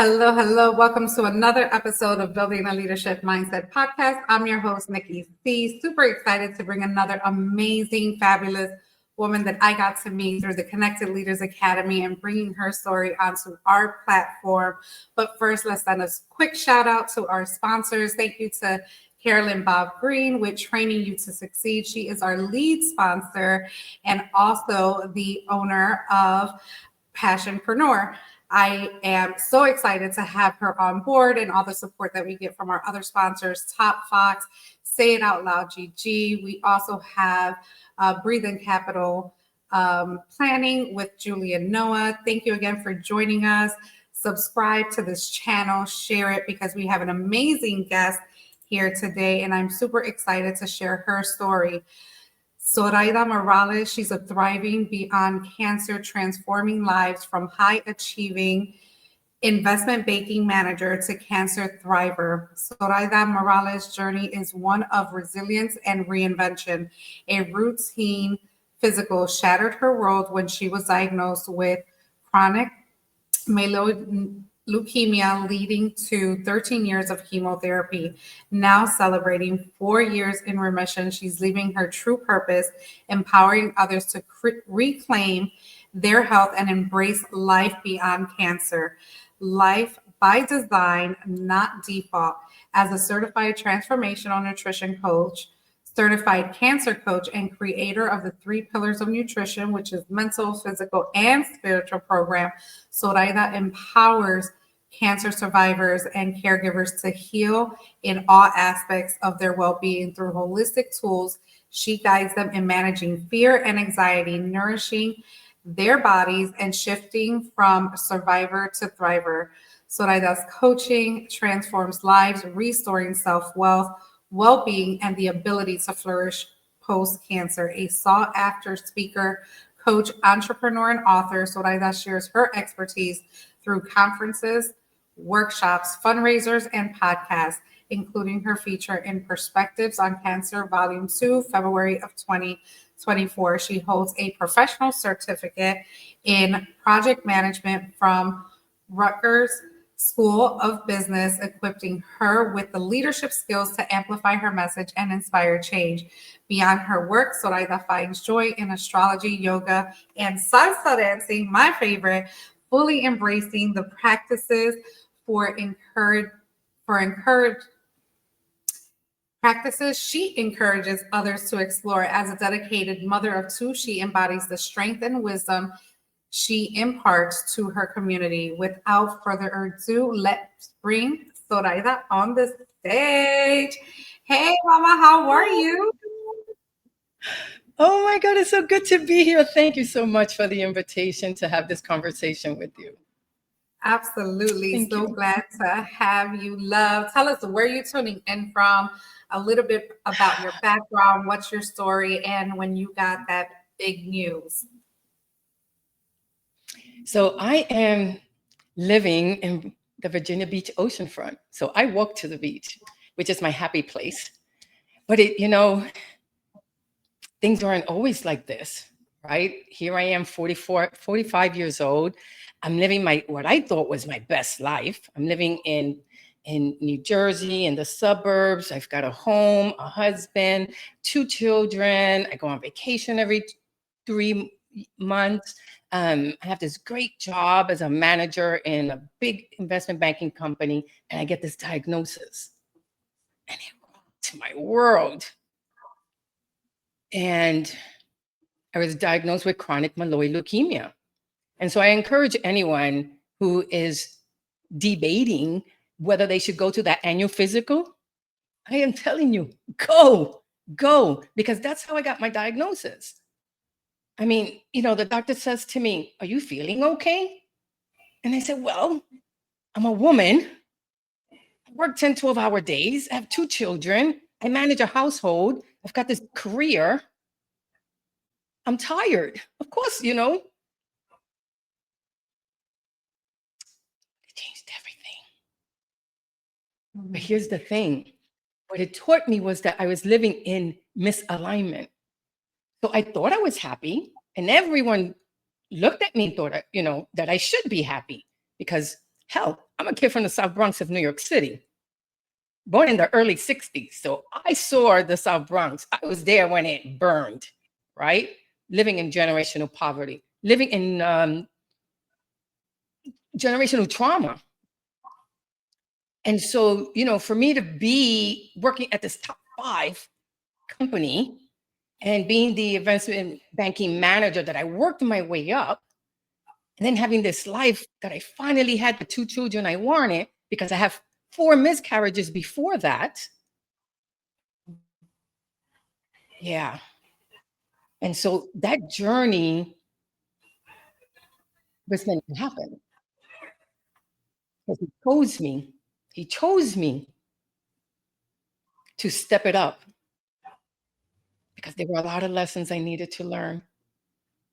Hello, hello. Welcome to another episode of Building a Leadership Mindset podcast. I'm your host, Nicky C. Super excited to bring another amazing, fabulous woman that I got to meet through the Connected Leaders Academy and bringing her story onto our platform. But first, let's send a quick shout out to our sponsors. Thank you to Carolyn Bob Green with Training You to Succeed. She is our lead sponsor and also the owner of Passionpreneur. I am so excited to have her on board and all the support that we get from our other sponsors, Top Fox, Say It Out Loud GG. We also have Breathing Capital Planning with Julia Noah. Thank you again for joining us. Subscribe to this channel, share it, because we have an amazing guest here today, and I'm super excited to share her story. Zoraida Morales, she's a thriving beyond cancer, transforming lives from high-achieving investment banking manager to cancer thriver. Zoraida Morales' journey is one of resilience and reinvention. A routine physical shattered her world when she was diagnosed with chronic myeloid leukemia, leading to 13 years of chemotherapy. Now celebrating 4 years in remission, she's living her true purpose, empowering others to reclaim their health and embrace life beyond cancer. Life by design, not default. As a certified transformational nutrition coach, certified cancer coach, and creator of the 3 pillars of nutrition, which is mental, physical, and spiritual program, Zoraida empowers cancer survivors and caregivers to heal in all aspects of their well-being through holistic tools. She guides them in managing fear and anxiety, nourishing their bodies, and shifting from survivor to thriver. Zoraida's coaching transforms lives, restoring self-wealth, well-being, and the ability to flourish post-cancer. A sought-after speaker, coach, entrepreneur, and author, Zoraida shares her expertise through conferences, workshops, fundraisers, and podcasts, including her feature in Perspectives on Cancer, Volume 2, February of 2024. She holds a professional certificate in project management from Rutgers School of Business, equipping her with the leadership skills to amplify her message and inspire change. Beyond her work, Zoraida finds joy in astrology, yoga, and salsa dancing, my favorite, fully embracing the practices she encourages others to explore. As a dedicated mother of 2, she embodies the strength and wisdom she imparts to her community. Without further ado, let's bring Zoraida on the stage. Hey, Mama, how are you? Oh my God, it's so good to be here. Thank you so much for the invitation to have this conversation with you. Absolutely. Thank you. Glad to have you, love. Tell us where you're tuning in from, a little bit about your background, what's your story, and when you got that big news. So I am living in the Virginia Beach oceanfront. So I walk to the beach, which is my happy place. But things aren't always like this, right? Here I am, 45 years old. I'm living what I thought was my best life. I'm living in New Jersey, in the suburbs. I've got a home, a husband, 2 children. I go on vacation every 3 months. I have this great job as a manager in a big investment banking company, and I get this diagnosis. And it rocked my world. And I was diagnosed with chronic myeloid leukemia. And so I encourage anyone who is debating whether they should go to that annual physical, I am telling you, go. Go, because that's how I got my diagnosis. I mean, the doctor says to me, "Are you feeling okay?" And I said, "Well, I'm a woman. I work 10, 12-hour days. I have 2 children. I manage a household. I've got this career. I'm tired." Of course, it changed everything. But here's the thing. What it taught me was that I was living in misalignment. So I thought I was happy, and everyone looked at me and thought, that I should be happy because, hell, I'm a kid from the South Bronx of New York City, born in the early 60s. So I saw the South Bronx. I was there when it burned, right? Living in generational poverty, living in generational trauma. And so, for me to be working at this top 5 company and being the investment banking manager that I worked my way up, and then having this life that I finally had the 2 children I wanted, because I have 4 miscarriages before that. Yeah. And so that journey was meant to happen. Because he chose me. He chose me to step it up because there were a lot of lessons I needed to learn.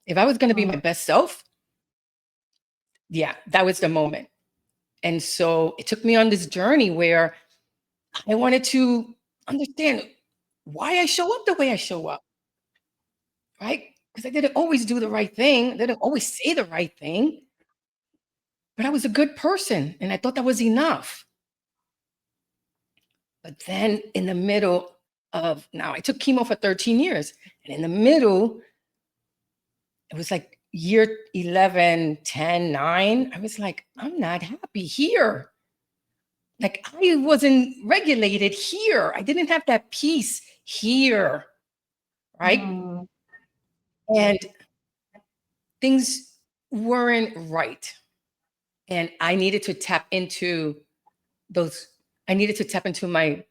If I was going to be my best self, yeah, that was the moment. And so it took me on this journey where I wanted to understand why I show up the way I show up, right? Because I didn't always do the right thing. I didn't always say the right thing, but I was a good person and I thought that was enough. But then in the middle of, now I took chemo for 13 years, and in the middle, it was like year 11, 10, 9. I was like, I'm not happy here. Like I wasn't regulated here. I didn't have that peace here, right? And things weren't right. And I needed to tap into those, I needed to tap into my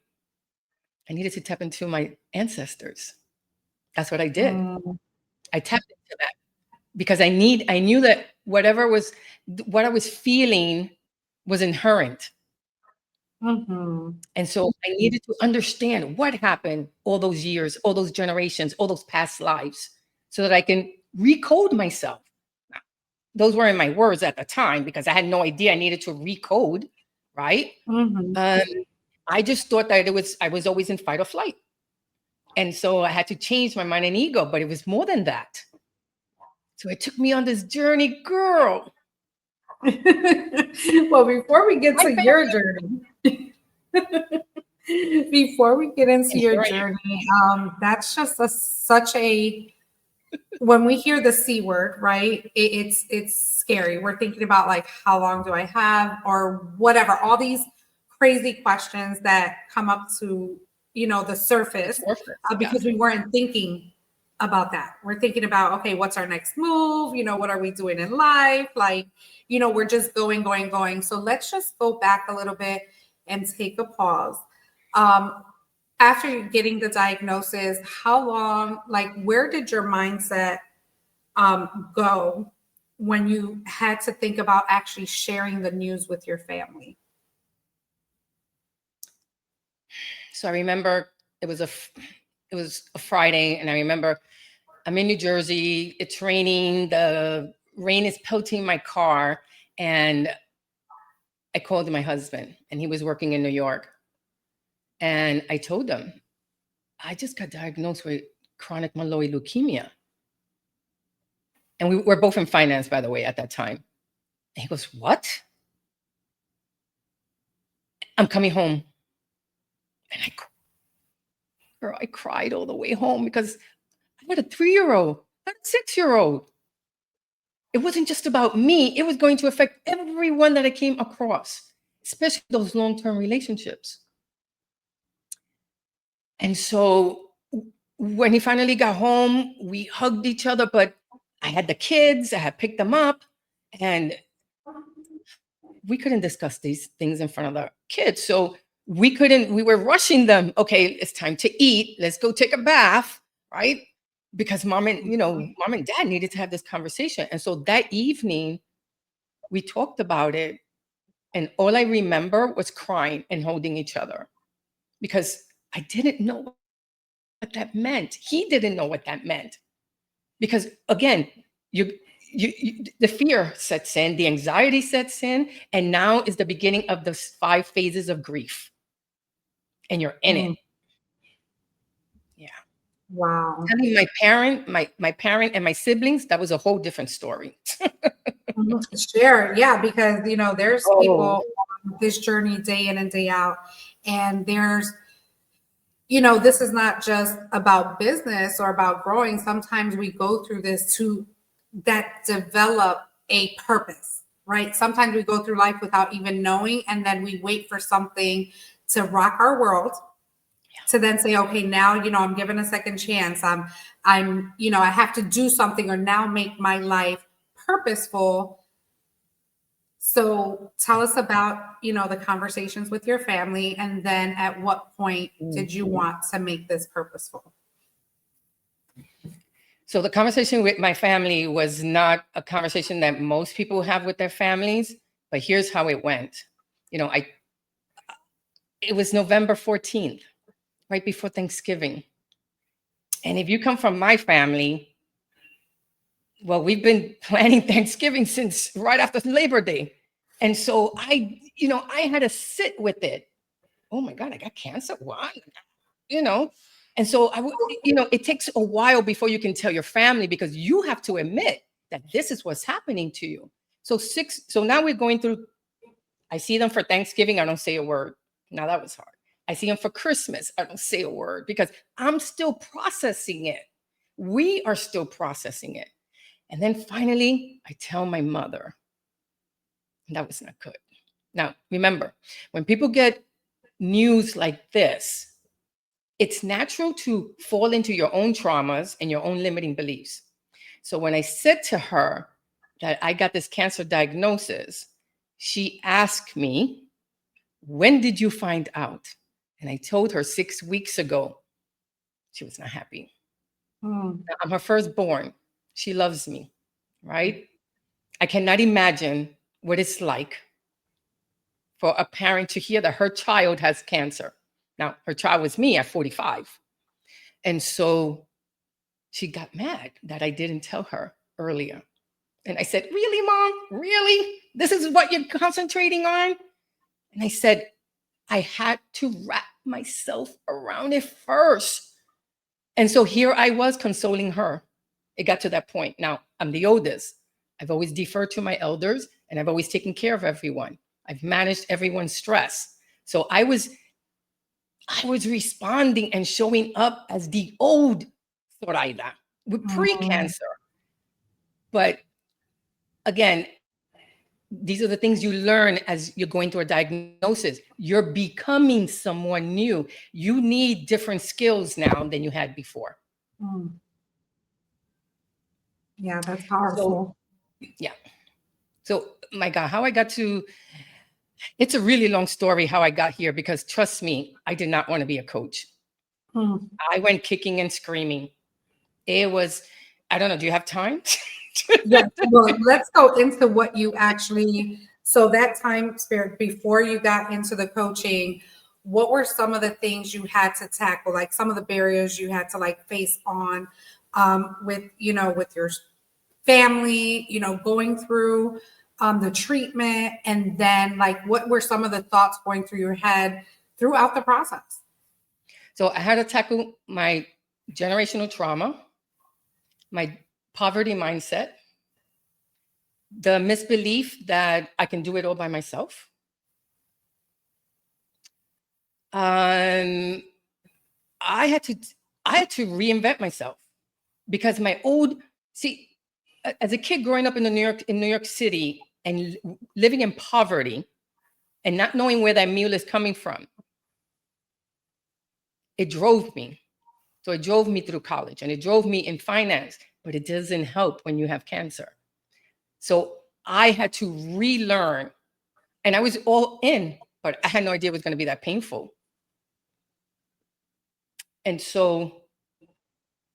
ancestors. That's what I did. I tapped into that because I knew that what I was feeling was inherent. And so I needed to understand what happened all those years, all those generations, all those past lives, so that I can recode myself. Those weren't my words at the time because I had no idea I needed to recode, right? I just thought that I was always in fight or flight. And so I had to change my mind and ego, but it was more than that. So it took me on this journey, girl. Well, before we get to your journey, before we get into your journey, that's just such a, when we hear the C word, right? It's scary. We're thinking about like, how long do I have, or whatever, all these crazy questions that come up to, the surface, because we weren't thinking about that. We're thinking about, okay, what's our next move? What are we doing in life? Like, we're just going. So let's just go back a little bit and take a pause. After getting the diagnosis, how long, like, where did your mindset go when you had to think about actually sharing the news with your family? So I remember it was a Friday, and I remember I'm in New Jersey. It's raining. The rain is pelting my car, and I called my husband, and he was working in New York. And I told him, I just got diagnosed with chronic myeloid leukemia. And we were both in finance, by the way, at that time. And he goes, what? I'm coming home. And I cried all the way home because I had a 3-year-old, I had a 6-year-old. It wasn't just about me. It was going to affect everyone that I came across, especially those long-term relationships. And so when he finally got home, we hugged each other, but I had the kids, I had picked them up, and we couldn't discuss these things in front of the kids. So we were rushing them. Okay, it's time to eat. Let's go take a bath, right? Because mom and dad needed to have this conversation. And so that evening we talked about it. And all I remember was crying and holding each other because I didn't know what that meant. He didn't know what that meant. Because again, the fear sets in, the anxiety sets in, and now is the beginning of the 5 phases of grief. And you're in it. Yeah. Wow. Telling my parent and my siblings, that was a whole different story. Sure. Yeah, because there's Oh. people on this journey day in and day out. And there's, this is not just about business or about growing. Sometimes we go through this that develop a purpose, right? Sometimes we go through life without even knowing, and then we wait for something to rock our world. To then say, okay, now, I'm given a second chance. I have to do something or now make my life purposeful. So tell us about, the conversations with your family. And then at what point did you want to make this purposeful? So the conversation with my family was not a conversation that most people have with their families, but here's how it went. It was November 14th. Right before Thanksgiving. And if you come from my family, well, we've been planning Thanksgiving since right after Labor Day. And so I had to sit with it. Oh my God, I got cancer. What? And so it takes a while before you can tell your family because you have to admit that this is what's happening to you. So now we're going through, I see them for Thanksgiving. I don't say a word. Now that was hard. I see them for Christmas. I don't say a word because I'm still processing it. We are still processing it. And then finally, I tell my mother. And that was not good. Now, remember, when people get news like this, it's natural to fall into your own traumas and your own limiting beliefs. So when I said to her that I got this cancer diagnosis, she asked me, when did you find out? And I told her 6 weeks ago. She was not happy. I'm her firstborn. She loves me, right? I cannot imagine what it's like for a parent to hear that her child has cancer. Now, her child was me at 45. And so she got mad that I didn't tell her earlier. And I said, really, Mom? Really? This is what you're concentrating on? And I said, I had to wrap myself around it first. And so here I was consoling her. It got to that point. Now, I'm the oldest. I've always deferred to my elders, and I've always taken care of everyone. I've managed everyone's stress. So I was responding and showing up as the old Zoraida with pre-cancer. But again, these are the things you learn as you're going through a diagnosis. You're becoming someone new. You need different skills now than you had before. Yeah, that's powerful. So, my God, how I got to, it's a really long story how I got here because trust me, I did not want to be a coach. I went kicking and screaming. It was, I don't know, do you have time? Yeah, well, let's go into what you actually, so that time spirit before you got into the coaching, what were some of the things you had to tackle, like some of the barriers you had to face on with your family, going through the treatment, and then what were some of the thoughts going through your head throughout the process? So I had to tackle my generational trauma, my poverty mindset, the misbelief that I can do it all by myself. I had to reinvent myself because as a kid growing up in New York City and living in poverty and not knowing where that meal is coming from, it drove me. So it drove me through college and it drove me in finance, but it doesn't help when you have cancer. So I had to relearn, and I was all in but I had no idea it was going to be that painful. And so,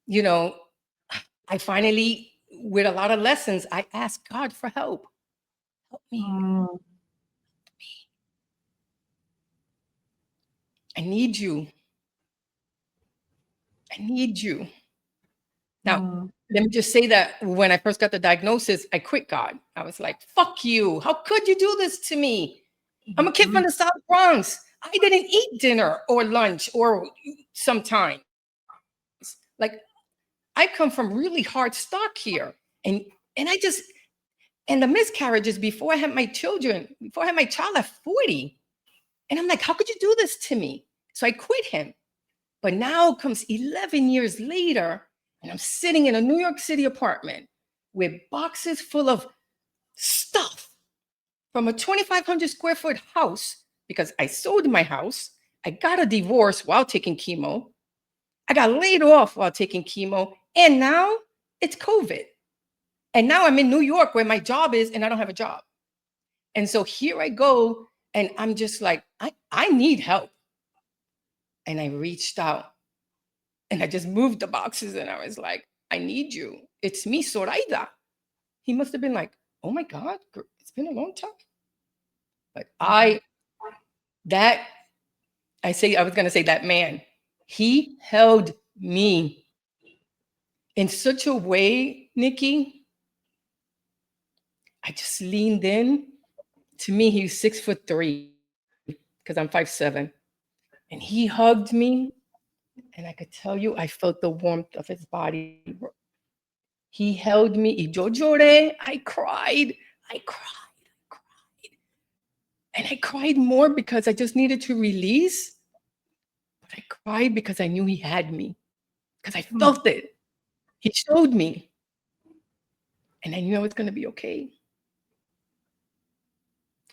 you know, I finally, with a lot of lessons, I asked God for help. Help me. I need you. I need you. Now, let me just say that when I first got the diagnosis, I quit God. I was like, fuck you. How could you do this to me? I'm a kid from the South Bronx. I didn't eat dinner or lunch or sometimes. Like, I come from really hard stock here. And the miscarriages before I had my children, before I had my child at 40. And I'm like, how could you do this to me? So I quit him. But now comes 11 years later, and I'm sitting in a New York City apartment with boxes full of stuff from a 2,500 square foot house because I sold my house. I got a divorce while taking chemo. I got laid off while taking chemo. And now it's COVID. And now I'm in New York where my job is and I don't have a job. And so here I go. And I'm just like, I need help. And I reached out and I just moved the boxes and I was like, I need you. It's me, Zoraida. He must have been like, oh my God, it's been a long time. But I was going to say that man, he held me in such a way, Nikki. I just leaned in. To me, he was 6'3" because I'm 5'7". And he hugged me. And I could tell you, I felt the warmth of his body. He held me. Y yo lloré. I cried. And I cried more because I just needed to release. But I cried because I knew he had me. Because I felt it. He showed me. And I knew I was going to be okay.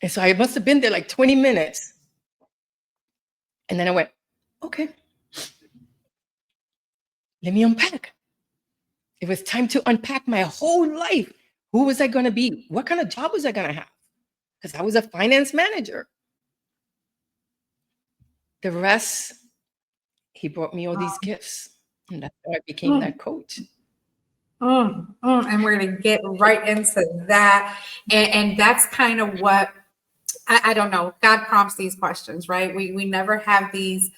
And so I must have been there like 20 minutes. And then I went, okay. Let me unpack. It was time to unpack my whole life. Who was I going to be? What kind of job was I going to have? Because I was a finance manager. The rest, he brought me all these gifts. And that's how I became that coach. And we're going to get right into that. And that's kind of what, I don't know, God prompts these questions, right? We never have these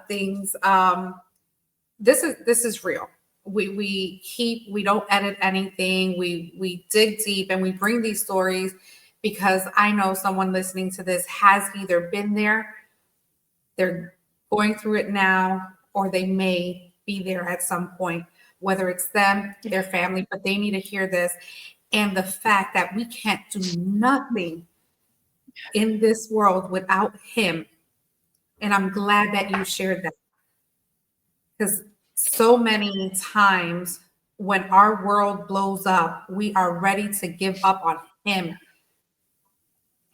things. This is real. We don't edit anything. We dig deep and we bring these stories because I know someone listening to this has either been there, they're going through it now, or they may be there at some point, whether it's them, their family, but they need to hear this. And the fact that we can't do nothing in this world without him. And I'm glad that you shared that. Because so many times when our world blows up, we are ready to give up on him.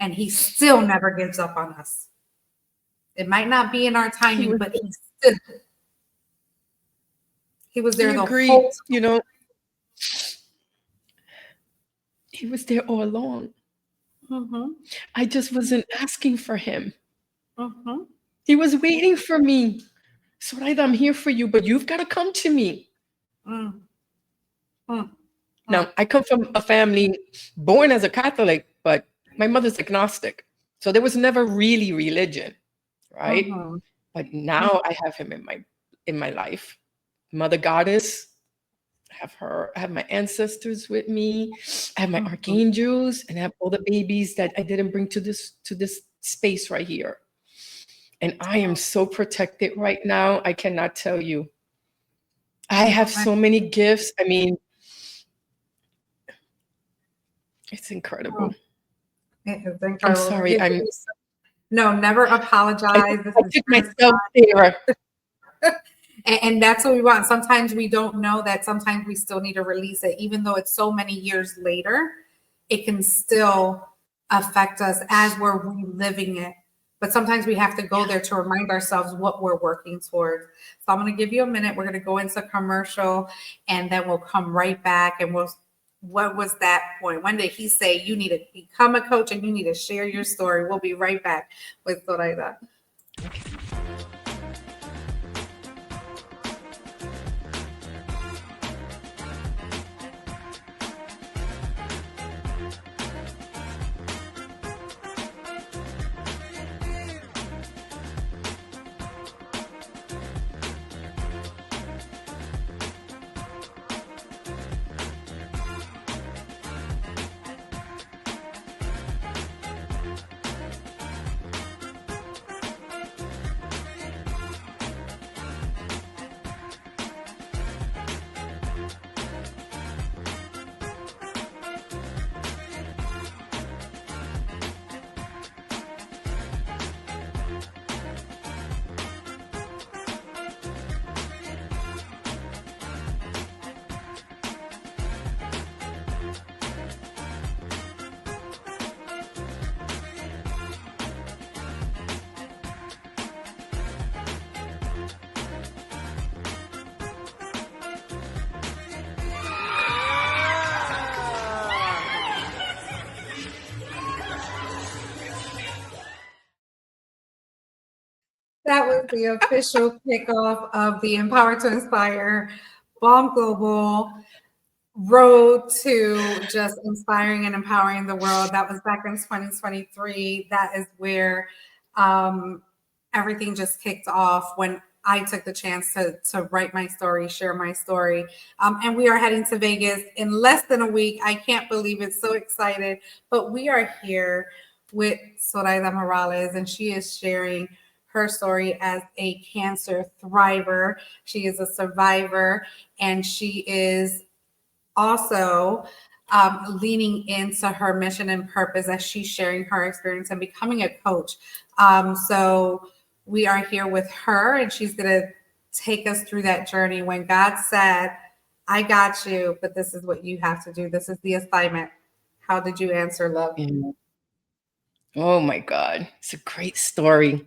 And he still never gives up on us. It might not be in our timing, but he was there the whole time. You know, he was there all along. I just wasn't asking for him. He was waiting for me. Zoraida, I'm here for you, but you've got to come to me. Now, I come from a family born as a Catholic, but my mother's agnostic. So there was never really religion, right? But now I have him in my life. Mother Goddess, I have my ancestors with me. I have my archangels, and I have all the babies that I didn't bring to this space right here. And I am so protected right now. I cannot tell you. I have so many gifts. I mean, it's incredible. It is incredible. I'm sorry. No, never apologize. I took myself there. And that's what we want. Sometimes we don't know that sometimes we still need to release it. Even though it's so many years later, it can still affect us as we're reliving it. But sometimes we have to go there to remind ourselves what we're working towards. So I'm going to give you a minute. We're going to go into commercial and then we'll come right back and we'll what was that point? When did he say you need to become a coach and you need to share your story? We'll be right back with Zoraida. Okay. That was the official kickoff of the Empower to Inspire Bomb Global road to just inspiring and empowering the world. That was back in 2023. That is where everything just kicked off when I took the chance to write my story, share my story. And we are heading to Vegas in less than a week. I can't believe it. So excited. But we are here with Zoraida Morales, and she is sharing her story as a cancer thriver. She is a survivor, and she is also leaning into her mission and purpose as she's sharing her experience and becoming a coach. So we are here with her, and she's going to take us through that journey when God said, I got you, but this is what you have to do. This is the assignment. How did you answer, love? Yeah. Oh my God. It's a great story.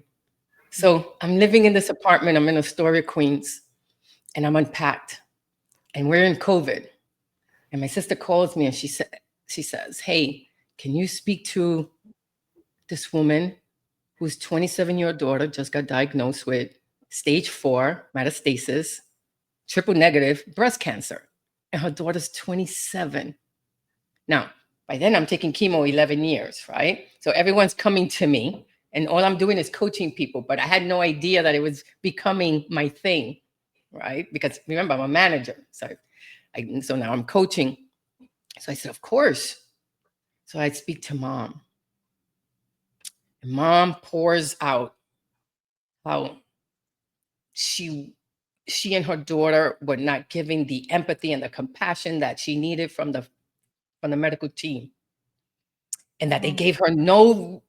So I'm living in this apartment. I'm in Astoria, Queens, and I'm unpacked. And we're in COVID. And my sister calls me and she says, hey, can you speak to this woman whose 27-year-old daughter just got diagnosed with stage 4 metastasis, triple negative breast cancer. And her daughter's 27. Now, by then I'm taking chemo 11 years, right? So everyone's coming to me and all I'm doing is coaching people, but I had no idea that it was becoming my thing, right? Because remember, I'm a manager. So now I'm coaching. So I said, of course. So I'd speak to mom. And mom pours out how she and her daughter were not giving the empathy and the compassion that she needed from the medical team. And that they gave her no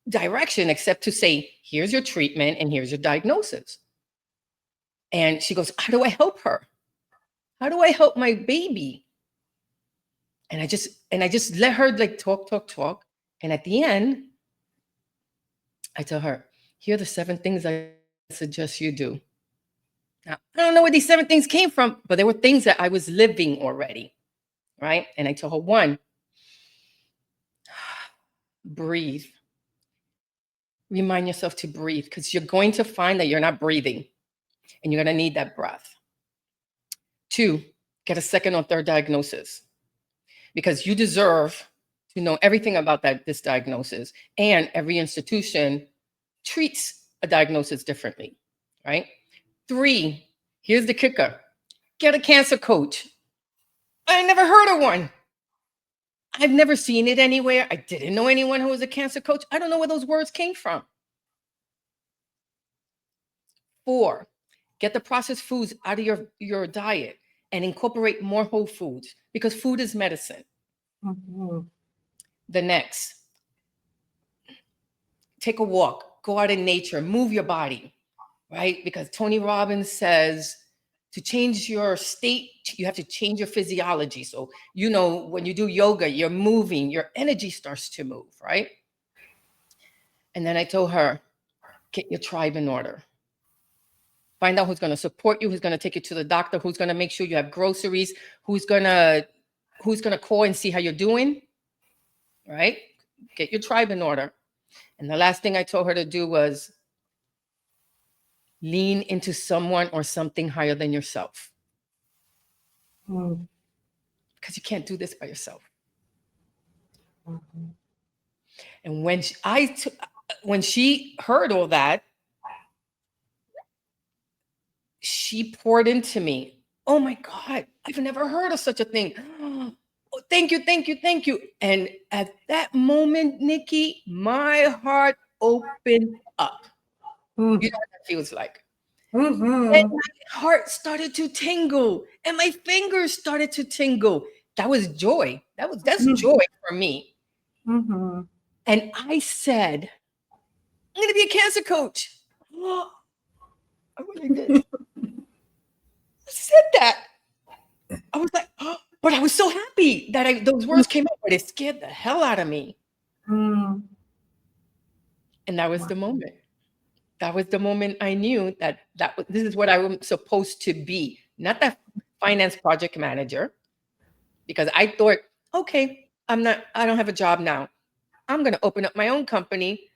direction except to say, here's your treatment and here's your diagnosis. And she goes, how do I help her? How do I help my baby? And I just let her like talk. And at the end, I tell her, here are the 7 things I suggest you do. Now, I don't know where these 7 things came from, but they were things that I was living already, right? And I told her, 1, breathe. Remind yourself to breathe because you're going to find that you're not breathing and you're going to need that breath. 2, get a 2nd or 3rd diagnosis because you deserve to know everything about this diagnosis, and every institution treats a diagnosis differently, right? 3, here's the kicker. Get a cancer coach. I never heard of one. I've never seen it anywhere. I didn't know anyone who was a cancer coach. I don't know where those words came from. 4, get the processed foods out of your diet and incorporate more whole foods because food is medicine. Mm-hmm. The next, take a walk, go out in nature, move your body, right? Because Tony Robbins says to change your state, you have to change your physiology. So, when you do yoga, you're moving, your energy starts to move, right? And then I told her, get your tribe in order. Find out who's going to support you, who's going to take you to the doctor, who's going to make sure you have groceries, who's going to who's going to call and see how you're doing, right? Get your tribe in order. And the last thing I told her to do was lean into someone or something higher than yourself. Because you can't do this by yourself. And when she heard all that, she poured into me. Oh my God, I've never heard of such a thing. Oh, thank you, thank you, thank you. And at that moment, Nikki, my heart opened up. You know what that feels like. And my heart started to tingle and my fingers started to tingle. That was joy. That's joy for me. And I said, I'm going to be a cancer coach. Oh, I really did. I said that. I was like, oh, but I was so happy that those words came out, but it scared the hell out of me. And that was the moment. That was the moment I knew that this is what I was supposed to be, not that finance project manager, because I thought, okay, I don't have a job now. I'm going to open up my own company.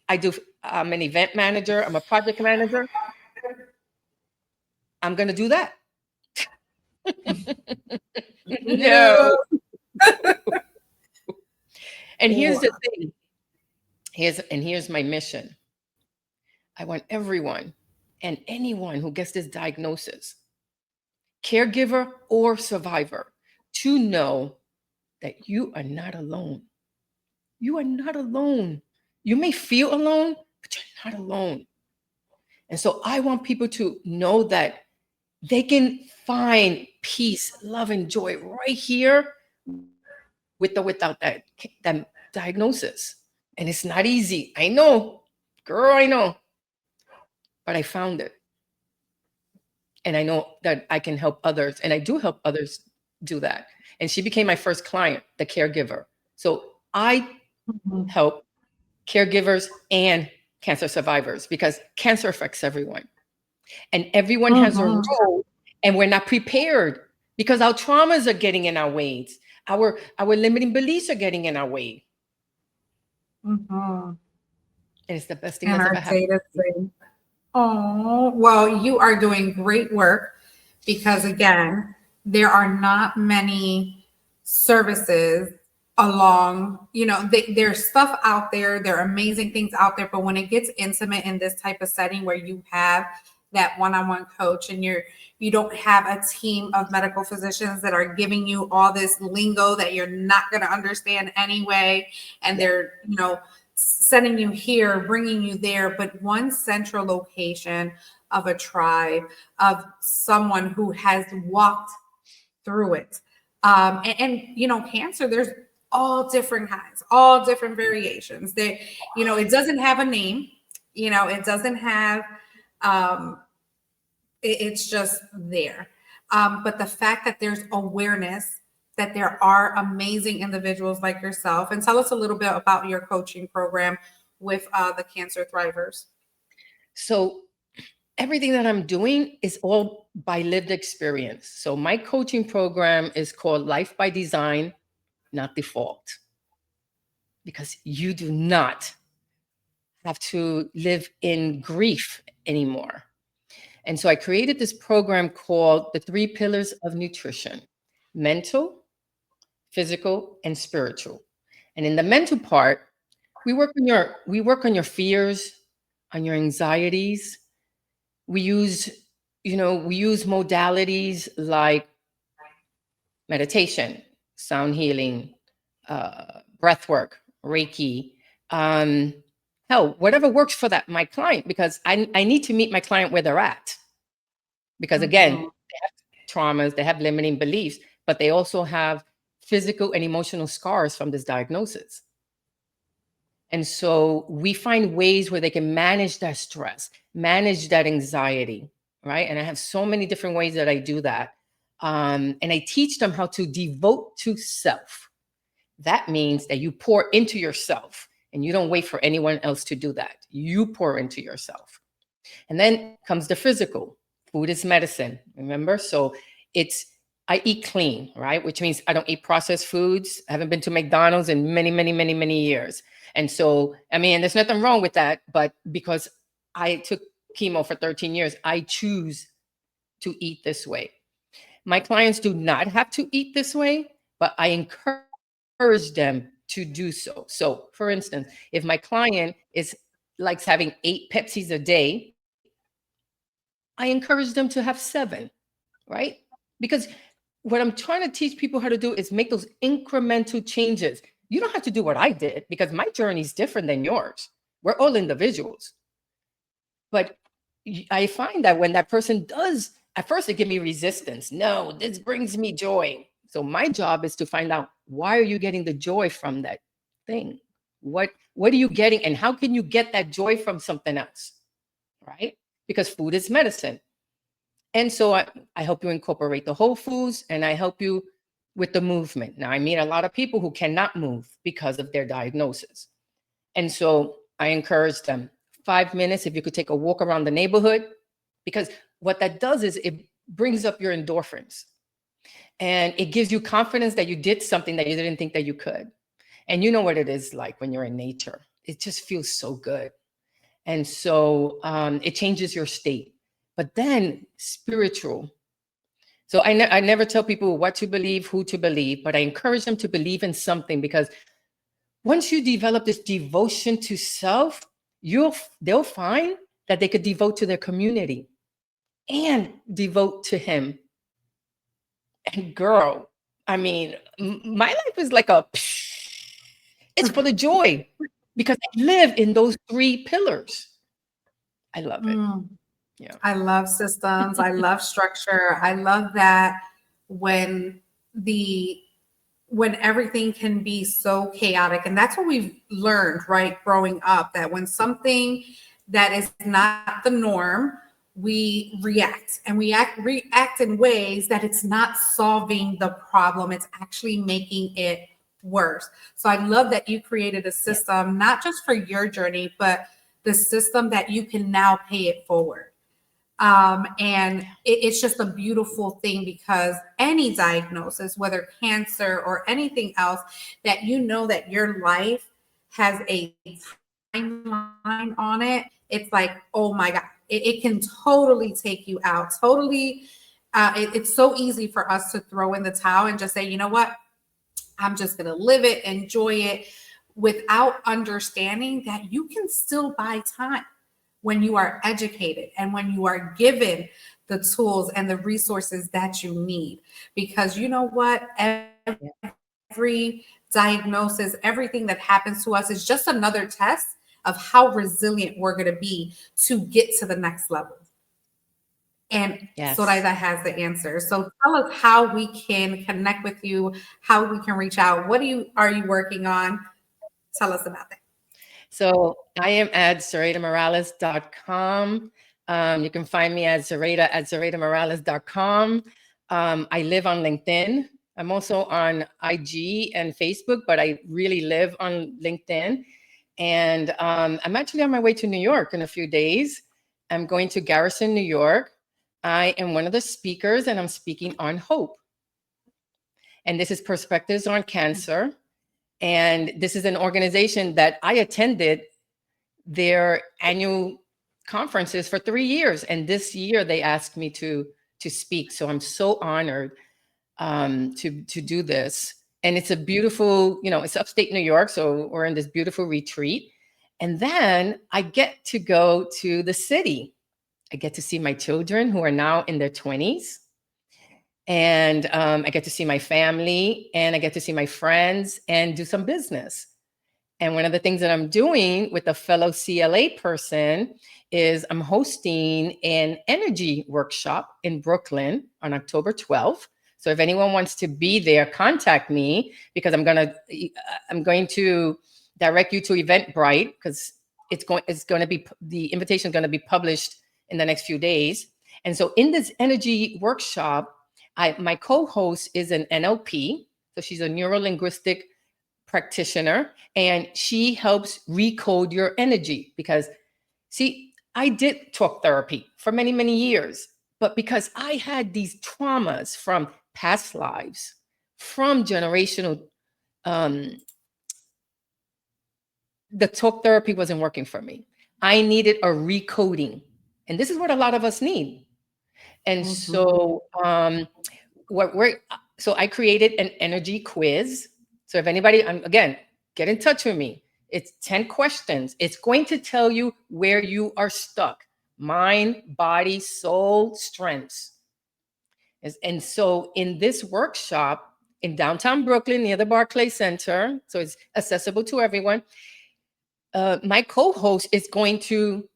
I'm an event manager. I'm a project manager. I'm going to do that. No. And here's the thing. Here's my mission. I want everyone and anyone who gets this diagnosis, caregiver or survivor, to know that you are not alone. You are not alone. You may feel alone, but you're not alone. And so I want people to know that they can find peace, love, and joy right here with or without that diagnosis. And it's not easy. I know, girl, I know. But I found it. And I know that I can help others. And I do help others do that. And she became my first client, the caregiver. So I help caregivers and cancer survivors because cancer affects everyone. And everyone has a role. And we're not prepared because our traumas are getting in our ways. Our limiting beliefs are getting in our way. And it's the best thing that's ever happened. Oh, well, you are doing great work because, again, there are not many services along, there's stuff out there. There are amazing things out there. But when it gets intimate in this type of setting where you have that one-on-one coach and you don't have a team of medical physicians that are giving you all this lingo that you're not going to understand anyway, and they're, sending you here, bringing you there, but one central location of a tribe, of someone who has walked through it. Cancer, there's all different kinds, all different variations. It doesn't have a name, it doesn't have, it's just there. But the fact that there's awareness that there are amazing individuals like yourself. And tell us a little bit about your coaching program with the Cancer Thrivers. So everything that I'm doing is all by lived experience. So my coaching program is called Life by Design, Not Default. Because you do not have to live in grief anymore. And so I created this program called the 3 Pillars of Nutrition: mental, physical, and spiritual. And in the mental part, we work on your fears, on your anxieties. We use modalities like meditation, sound healing, breath work, Reiki, whatever works for my client, because I need to meet my client where they're at. Because again, they have traumas, they have limiting beliefs, but they also have physical and emotional scars from this diagnosis. And so we find ways where they can manage that stress, manage that anxiety, right? And I have so many different ways that I do that. And I teach them how to devote to self. That means that you pour into yourself and you don't wait for anyone else to do that. You pour into yourself. And then comes the physical. Food is medicine, remember? So it's I eat clean, right? Which means I don't eat processed foods. I haven't been to McDonald's in many, many, many, many years. And so, I mean, there's nothing wrong with that. But because I took chemo for 13 years, I choose to eat this way. My clients do not have to eat this way, but I encourage them to do so. So, for instance, if my client is likes having 8 Pepsis a day, I encourage them to have 7, right? Because what I'm trying to teach people how to do is make those incremental changes. You don't have to do what I did because my journey is different than yours. We're all individuals. But I find that when that person does, at first it gives me resistance. No, this brings me joy. So my job is to find out, why are you getting the joy from that thing? What are you getting, and how can you get that joy from something else? Right? Because food is medicine. And so I help you incorporate the whole foods, and I help you with the movement. Now, I meet a lot of people who cannot move because of their diagnosis. And so I encourage them, 5 minutes, if you could take a walk around the neighborhood, because what that does is it brings up your endorphins, and it gives you confidence that you did something that you didn't think that you could. And you know what it is like when you're in nature. It just feels so good. And so it changes your state. But then spiritual. So I never tell people what to believe, who to believe, but I encourage them to believe in something, because once you develop this devotion to self, they'll find that they could devote to their community and devote to him. And girl, I mean, my life is like it's full of joy because I live in those 3 pillars. I love it. Yeah. I love systems. I love structure. I love that when everything can be so chaotic. And that's what we've learned, right, growing up, that when something that is not the norm, we react, and we react in ways that it's not solving the problem. It's actually making it worse. So I love that you created a system, not just for your journey, but the system that you can now pay it forward. And it's just a beautiful thing, because any diagnosis, whether cancer or anything else, that you know that your life has a timeline on it, it's like, oh my God, it can totally take you out. Totally. It's so easy for us to throw in the towel and just say, you know what, I'm just going to live it, enjoy it, without understanding that you can still buy time when you are educated and when you are given the tools and the resources that you need. Because you know what? Every diagnosis, everything that happens to us is just another test of how resilient we're going to be to get to the next level. And Zoraida has the answer. So tell us how we can connect with you, how we can reach out. What are you working on? Tell us about that. So I am at ZoraidaMorales.com. You can find me at ZoraidaMorales.com. I live on LinkedIn. I'm also on IG and Facebook, but I really live on LinkedIn. And I'm actually on my way to New York in a few days. I'm going to Garrison, New York. I am one of the speakers, and I'm speaking on hope. And this is Perspectives on Cancer. And this is an organization that I attended their annual conferences for 3 years. And this year they asked me to speak. So I'm so honored to do this. And it's a beautiful, it's upstate New York. So we're in this beautiful retreat. And then I get to go to the city. I get to see my children who are now in their 20s. And I get to see my family, and I get to see my friends and do some business. And one of the things that I'm doing with a fellow CLA person is I'm hosting an energy workshop in Brooklyn on October 12th. So if anyone wants to be there, contact me, because I'm going to direct you to Eventbrite, because it's going to be, the invitation is going to be published in the next few days. And so in this energy workshop, my co-host is an NLP. So she's a neuro-linguistic practitioner, and she helps recode your energy. Because see, I did talk therapy for many, many years, but because I had these traumas from past lives from generational. The talk therapy wasn't working for me. I needed a recoding. And this is what a lot of us need. And so so I created an energy quiz. So if anybody, again, get in touch with me. It's 10 questions. It's going to tell you where you are stuck: mind, body, soul, strengths. And so in this workshop in downtown Brooklyn near the Barclays Center, so it's accessible to everyone, my co-host is going to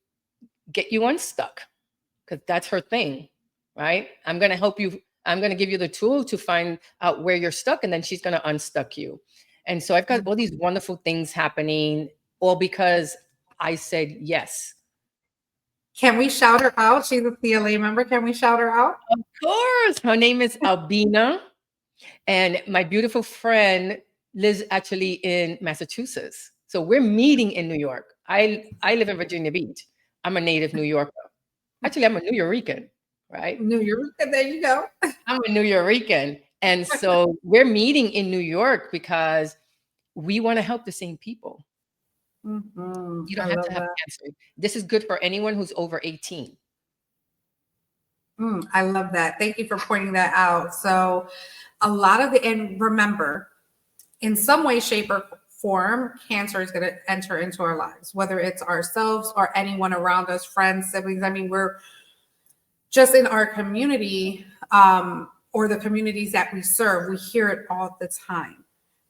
get you unstuck, because that's her thing, right? I'm going to help you. I'm going to give you the tool to find out where you're stuck, and then she's going to unstuck you. And so I've got all these wonderful things happening, all because I said yes. Can we shout her out? She's a CLA member. Can we shout her out? Of course. Her name is Albina. And my beautiful friend lives actually in Massachusetts. So we're meeting in New York. I live in Virginia Beach. I'm a native New Yorker. Actually, I'm a New Yorican, right? New York. There you go. I'm a New Yorican. And so we're meeting in New York because we want to help the same people. You don't have to have cancer. This is good for anyone who's over 18. I love that. Thank you for pointing that out. So a lot of and remember, in some way, shape, or form, cancer is going to enter into our lives, whether it's ourselves or anyone around us, friends, siblings. I mean, we're just in our community or the communities that we serve, we hear it all the time,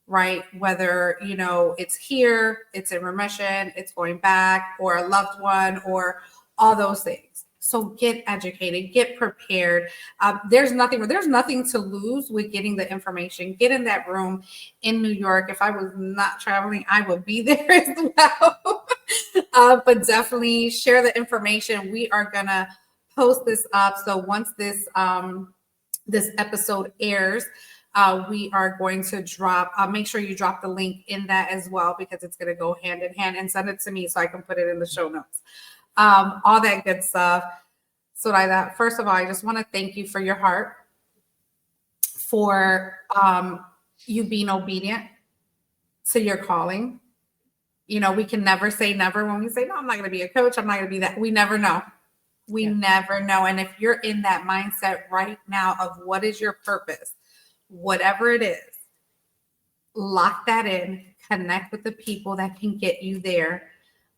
right? Whether, it's here, it's in remission, it's going back, or a loved one, or all those things. So get educated, get prepared. There's nothing to lose with getting the information. Get in that room in New York. If I was not traveling, I would be there as well. But definitely share the information. We are gonna post this up. So once this episode airs, we are going to drop. Make sure you drop the link in that as well, because it's gonna go hand in hand, and send it to me so I can put it in the show notes. All that good stuff. So first of all, I just want to thank you for your heart, for you being obedient to your calling. We can never say never when we say, no, I'm not going to be a coach. I'm not going to be that. We never know. We never know. And if you're in that mindset right now of what is your purpose, whatever it is, lock that in, connect with the people that can get you there.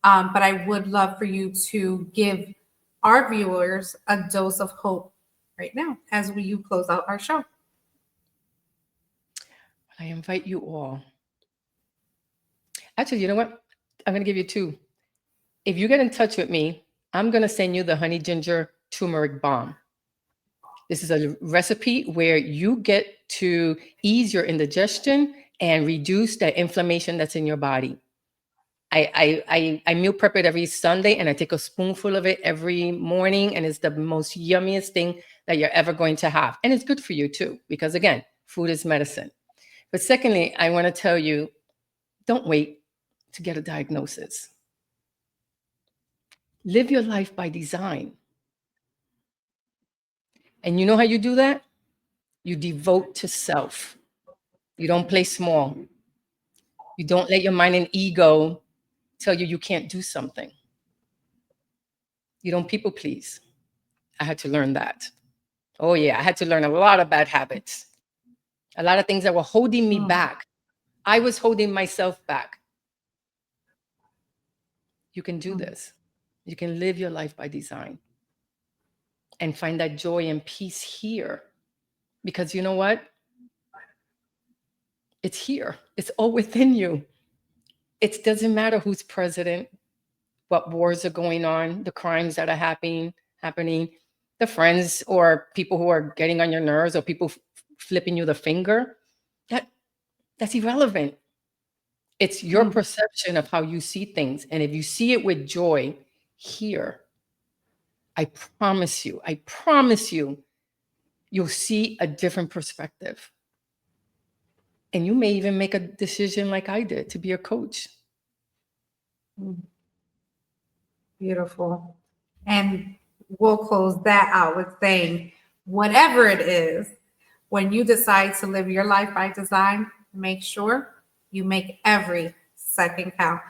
But I would love for you to give our viewers a dose of hope right now as you close out our show. I invite you all. Actually, you know what? I'm going to give you two. If you get in touch with me, I'm going to send you the honey ginger turmeric balm. This is a recipe where you get to ease your indigestion and reduce the inflammation that's in your body. I meal prep it every Sunday, and I take a spoonful of it every morning, and it's the most yummiest thing that you're ever going to have. And it's good for you too, because again, food is medicine. But secondly, I want to tell you, don't wait to get a diagnosis. Live your life by design. And you know how you do that? You devote to self. You don't play small. You don't let your mind and ego tell you can't do something. You don't people please. I had to learn that. Oh yeah, I had to learn a lot of bad habits. A lot of things that were holding me back. I was holding myself back. You can do this. You can live your life by design and find that joy and peace here. Because you know what? It's here. It's all within you. It doesn't matter who's president, what wars are going on, the crimes that are happening, the friends or people who are getting on your nerves, or people flipping you the finger. That's irrelevant. It's your perception of how you see things. And if you see it with joy here, I promise you, you'll see a different perspective. And you may even make a decision like I did to be a coach. Beautiful. And we'll close that out with saying, whatever it is, When you decide to live your life by design, make sure you make every second count.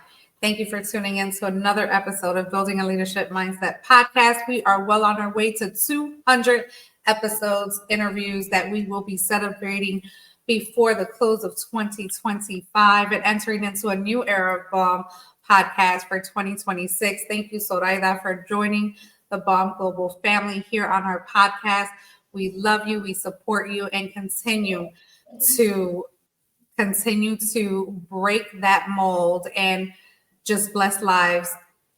Thank you for tuning in to another episode of Building a Leadership Mindset podcast. We are well on our way to 200 episodes, interviews that we will be celebrating before the close of 2025 and entering into a new era of BOM podcast for 2026. Thank you, Zoraida, for joining the BOM Global family here on our podcast. We love you, we support you, and continue to break that mold and just bless lives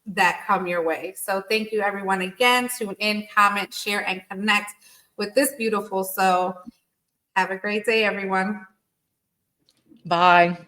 that come your way. So thank you, everyone, again. Tune in, comment, share, and connect with this beautiful soul. Have a great day, everyone. Bye.